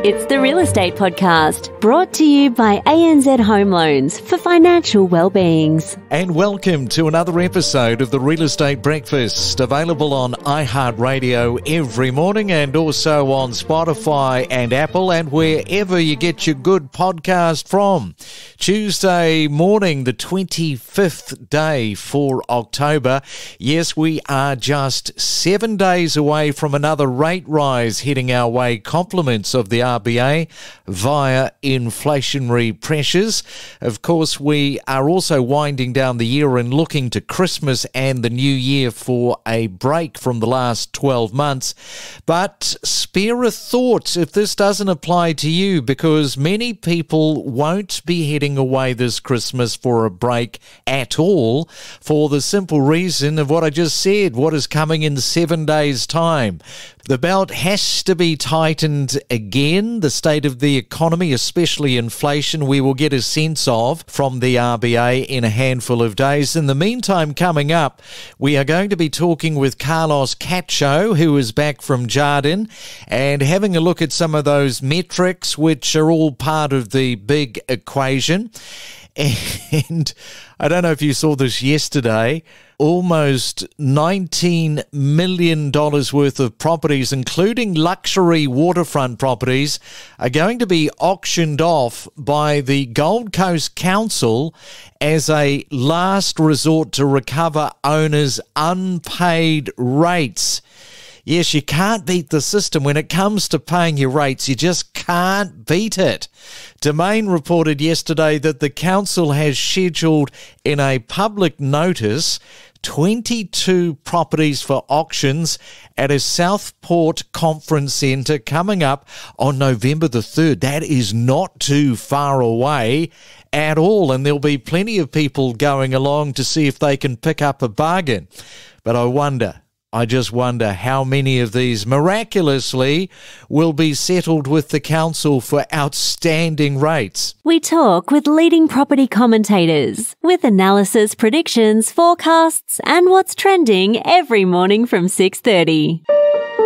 It's the Real Estate Podcast, brought to you by ANZ Home Loans for financial well-beings. And welcome to another episode of the Real Estate Breakfast, available on iHeartRadio every morning and also on Spotify and Apple and wherever you get your good podcast from. Tuesday morning, the 25th day for October. Yes, we are just 7 days away from another rate rise heading our way, compliments of the RBA via inflationary pressures. Of course, we are also winding down the year and looking to Christmas and the new year for a break from the last 12 months. But spare a thought if this doesn't apply to you, because many people won't be heading away this Christmas for a break at all, for the simple reason of what I just said, what is coming in 7 days' time. The belt has to be tightened again. The state of the economy, especially inflation, we will get a sense of from the RBA in a handful of days. In the meantime, coming up, we are going to be talking with Carlos Cacho, who is back from Jarden, and having a look at some of those metrics, which are all part of the big equation. And I don't know if you saw this yesterday, almost $19 million worth of properties, including luxury waterfront properties, are going to be auctioned off by the Gold Coast Council as a last resort to recover owners' unpaid rates. Yes, you can't beat the system. When it comes to paying your rates, you just can't beat it. Domain reported yesterday that the council has scheduled in a public notice 22 properties for auctions at a Southport Conference Centre coming up on November the 3rd. That is not too far away at all, and there'll be plenty of people going along to see if they can pick up a bargain. But I just wonder how many of these miraculously will be settled with the council for outstanding rates. We talk with leading property commentators with analysis, predictions, forecasts, and what's trending every morning from 6:30.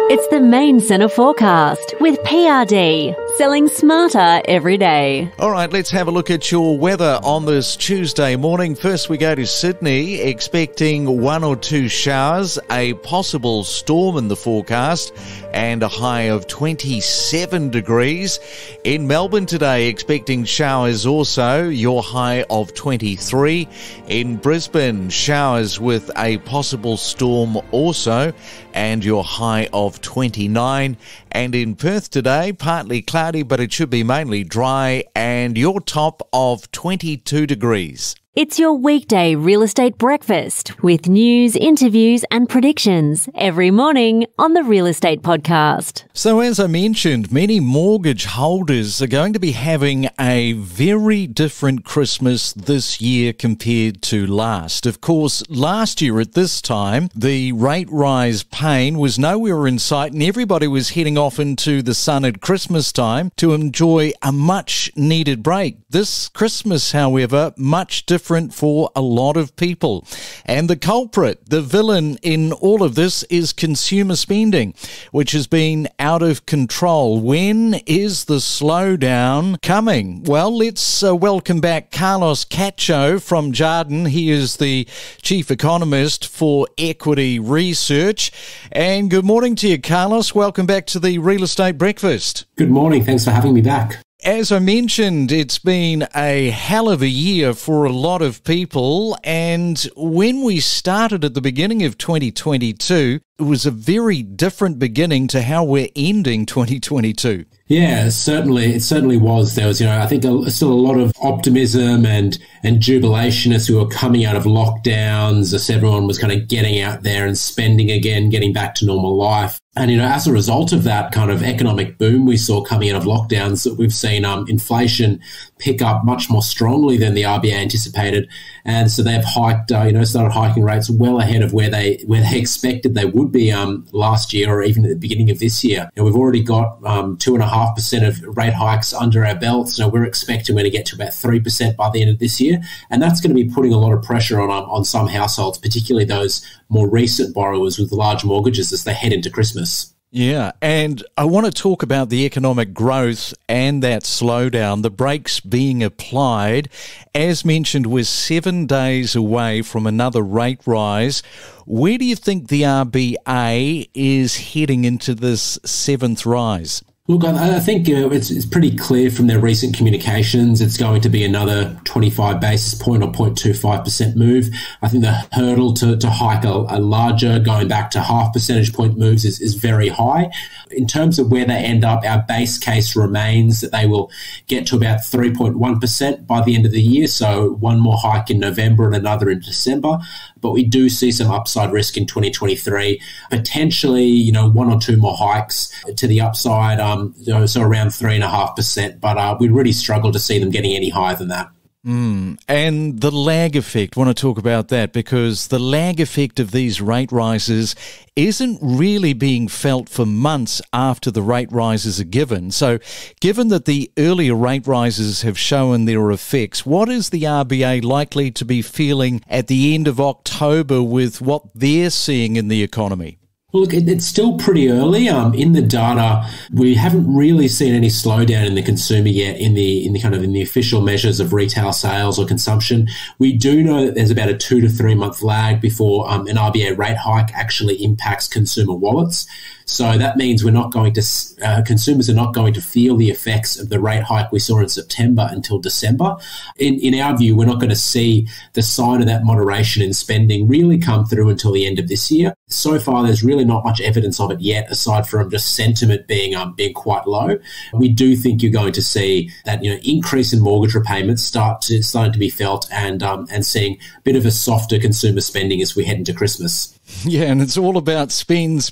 It's the Main Centre Forecast with PRD, selling smarter every day. All right, let's have a look at your weather on this Tuesday morning. First, we go to Sydney, expecting 1 or 2 showers, a possible storm in the forecast, and a high of 27 degrees. In Melbourne today, expecting showers also, your high of 23. In Brisbane, showers with a possible storm also, and your high of 29. And in Perth today, partly cloudy, but it should be mainly dry, and your top of 22 degrees. It's your weekday real estate breakfast with news, interviews and predictions every morning on the Real Estate Podcast. So as I mentioned, many mortgage holders are going to be having a very different Christmas this year compared to last. Of course, last year at this time, the rate rise pain was nowhere in sight and everybody was heading off into the sun at Christmas time to enjoy a much needed break. This Christmas, however, much different for a lot of people. And the culprit, the villain in all of this is consumer spending, which has been out of control. When is the slowdown coming? Well, let's welcome back Carlos Cacho from Jarden. He is the Chief Economist for Equity Research. And good morning to you, Carlos. Welcome back to the Real Estate Breakfast. Good morning. Thanks for having me back. As I mentioned, it's been a hell of a year for a lot of people, and when we started at the beginning of 2022, it was a very different beginning to how we're ending 2022. Yeah, certainly. It certainly was. There was, I think still a lot of optimism and jubilation as we were coming out of lockdowns, as everyone was kind of getting out there and spending again, getting back to normal life. And, as a result of that kind of economic boom we saw coming out of lockdowns, that we've seen inflation pick up much more strongly than the RBA anticipated. And so they've hiked, started hiking rates well ahead of where they expected they would be last year or even at the beginning of this year. We've already got 2.5% of rate hikes under our belts. We're expecting we're going to get to about 3% by the end of this year. And that's going to be putting a lot of pressure on some households, particularly those more recent borrowers with large mortgages as they head into Christmas. Yeah, and I want to talk about the economic growth and that slowdown, the brakes being applied. As mentioned, we're 7 days away from another rate rise. Where do you think the RBA is heading into this seventh rise? Look, I think it's pretty clear from their recent communications it's going to be another 25 basis point or 0.25% move. I think the hurdle to hike a larger, going back to half percentage point moves is very high. In terms of where they end up, our base case remains that they will get to about 3.1% by the end of the year. So one more hike in November and another in December. But we do see some upside risk in 2023, potentially, one or two more hikes to the upside, so around 3.5%. But we really struggle to see them getting any higher than that. And the lag effect, I want to talk about that because the lag effect of these rate rises isn't really being felt for months after the rate rises are given. So given that the earlier rate rises have shown their effects, what is the RBA likely to be feeling at the end of October with what they're seeing in the economy? Look, it's still pretty early. In the data, we haven't really seen any slowdown in the consumer yet in the official measures of retail sales or consumption. We do know that there's about a 2 to 3 month lag before an RBA rate hike actually impacts consumer wallets. So that means consumers are not going to feel the effects of the rate hike we saw in September until December. In our view, we're not going to see the sign of that moderation in spending really come through until the end of this year. So far, there's really not much evidence of it yet, aside from just sentiment being quite low. We do think you're going to see that increase in mortgage repayments starting to be felt, and seeing a bit of a softer consumer spending as we head into Christmas. Yeah, and it's all about spends.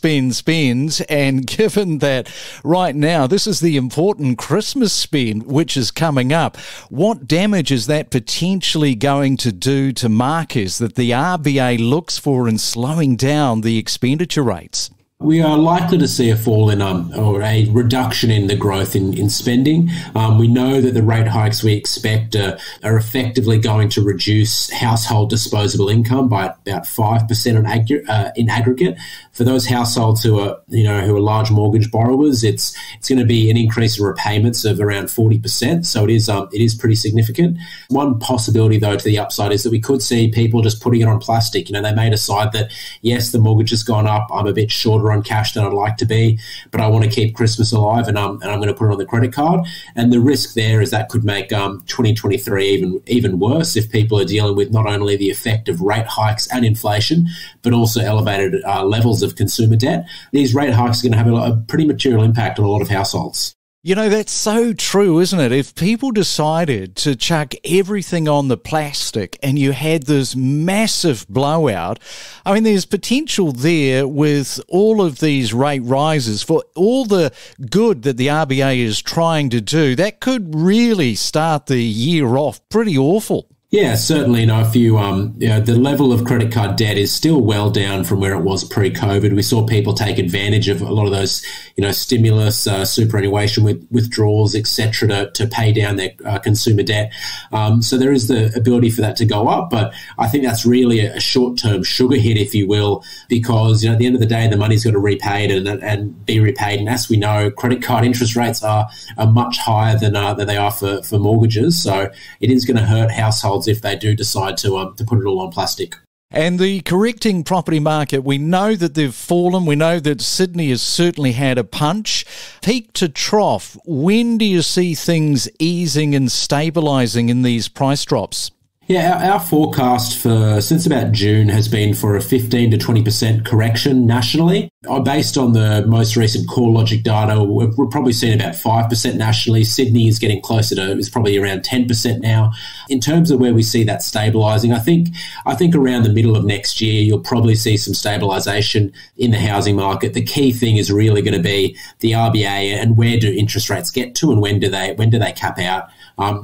And given that right now, this is the important Christmas spend, which is coming up, what damage is that potentially going to do to markets that the RBA looks for in slowing down the expenditure rates? We are likely to see a fall in or a reduction in the growth in spending. We know that the rate hikes we expect are effectively going to reduce household disposable income by about 5% in aggregate. For those households who are large mortgage borrowers, it's going to be an increase in repayments of around 40%. So it is pretty significant. One possibility, though, to the upside is that we could see people just putting it on plastic. They may decide that, yes, the mortgage has gone up, I'm a bit shorter on cash than I'd like to be, but I want to keep Christmas alive, and I'm going to put it on the credit card. And the risk there is that could make 2023 even worse if people are dealing with not only the effect of rate hikes and inflation, but also elevated levels of consumer debt. These rate hikes are going to have a pretty material impact on a lot of households. That's so true, isn't it? If people decided to chuck everything on the plastic and you had this massive blowout, there's potential there with all of these rate rises for all the good that the RBA is trying to do. That could really start the year off pretty awful. Yeah, certainly. The level of credit card debt is still well down from where it was pre-COVID. We saw people take advantage of a lot of those, stimulus, superannuation withdrawals, etc., to pay down their consumer debt. So there is the ability for that to go up, but I think that's really a short-term sugar hit, if you will, because at the end of the day, the money's got to be repaid and be repaid. And as we know, credit card interest rates are much higher than they are for mortgages. So it is going to hurt households if they do decide to put it all on plastic. And the correcting property market, we know that they've fallen. We know that Sydney has certainly had a punch. Peak to trough, when do you see things easing and stabilising in these price drops? Yeah, our forecast since about June has been for a 15 to 20% correction nationally. Based on the most recent CoreLogic data, we're probably seeing about 5% nationally. Sydney is getting closer to, it's probably around 10% now. In terms of where we see that stabilising, I think around the middle of next year, you'll probably see some stabilisation in the housing market. The key thing is really going to be the RBA and where do interest rates get to and when do they cap out.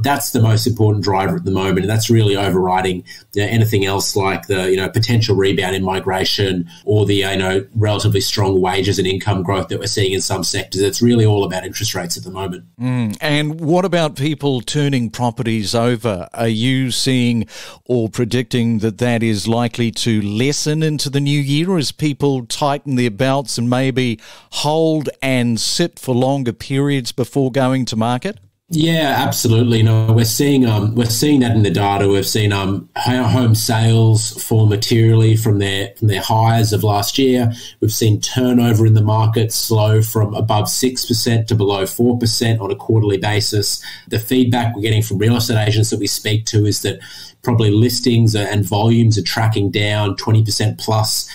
That's the most important driver at the moment, and that's really really overriding anything else like the potential rebound in migration or the relatively strong wages and income growth that we're seeing in some sectors. It's really all about interest rates at the moment. And what about people turning properties over? Are you seeing or predicting that is likely to lessen into the new year as people tighten their belts and maybe hold and sit for longer periods before going to market? Yeah, absolutely. No, we're seeing that in the data. We've seen home sales fall materially from their highs of last year. We've seen turnover in the market slow from above 6% to below 4% on a quarterly basis. The feedback we're getting from real estate agents that we speak to is that probably listings and volumes are tracking down 20% plus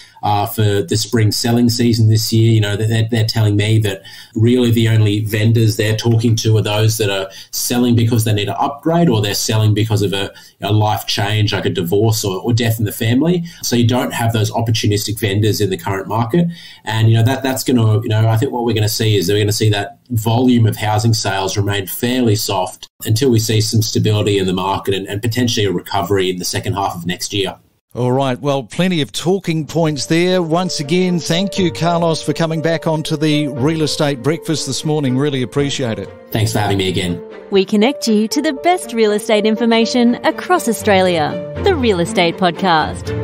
for the spring selling season this year. They're telling me that really the only vendors they're talking to are those that are selling because they need to upgrade or they're selling because of a life change like a divorce or death in the family. So you don't have those opportunistic vendors in the current market. And, that's going to, I think what we're going to see is we're going to see that volume of housing sales remain fairly soft until we see some stability in the market and potentially a recovery in the second half of next year. All right, well, plenty of talking points there. Once again, thank you, Carlos, for coming back onto the Real Estate Breakfast this morning. Really appreciate it. Thanks for having me again. We connect you to the best real estate information across Australia. The Real Estate Podcast.